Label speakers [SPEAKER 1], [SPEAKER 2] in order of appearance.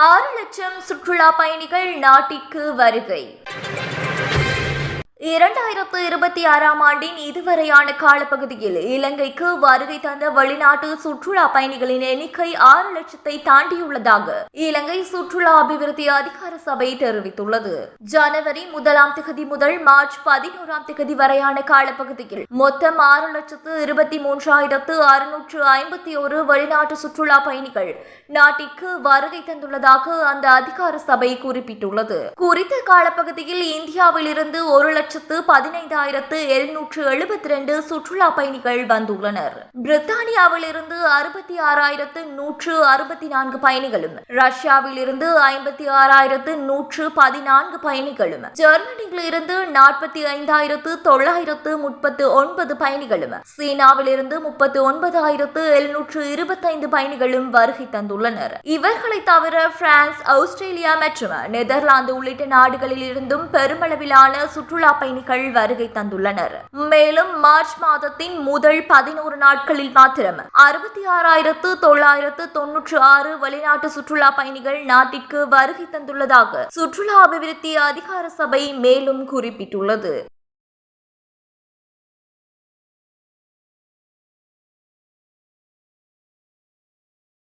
[SPEAKER 1] 6 லட்சம் சுற்றுலா பயணிகள் நாட்டிற்கு வருகை. 2026ஆம் ஆண்டின் இதுவரையான காலப்பகுதியில் இலங்கைக்கு வருகை தந்த வெளிநாட்டு சுற்றுலா பயணிகளின் எண்ணிக்கை 6 லட்சத்தை தாண்டியுள்ளதாக இலங்கை சுற்றுலா அபிவிருத்தி அதிகார சபை தெரிவித்துள்ளது. ஜனவரி 1ஆம் தேதி முதல் மார்ச் 11ஆம் தேதி வரையான காலப்பகுதியில் மொத்தம் 6,23,651 வெளிநாட்டு சுற்றுலா பயணிகள் நாட்டிற்கு வருகை தந்துள்ளதாக அந்த அதிகார சபை குறிப்பிட்டுள்ளது. குறித்த காலப்பகுதியில் இந்தியாவில் இருந்து 1,15,772 சுற்றுலா பயணிகள் வந்துள்ளனர். பிரித்தானியாவில் இருந்து 66,164 பயணிகளும், ரஷ்யாவில் இருந்து 56,114 பயணிகளும், ஜெர்மனியில் இருந்து 45,939 பயணிகளும், சீனாவில் இருந்து 39,725 பயணிகளும் வருகை தந்துள்ளனர். இவர்களை தவிர பிரான்ஸ், ஆஸ்திரேலியா மற்றும் நெதர்லாந்து உள்ளிட்ட நாடுகளில் இருந்தும் பெருமளவிலான சுற்றுலா பயணிகள் வருகை தந்துள்ளனர். மேலும் மார்ச் மாதத்தின் முதல் 11 நாட்களில் மாத்திரம் 66,996 வெளிநாட்டு சுற்றுலா பயணிகள் நாட்டிற்கு வருகை தந்துள்ளதாக சுற்றுலா அபிவிருத்தி அதிகார சபை மேலும் குறிப்பிட்டுள்ளது.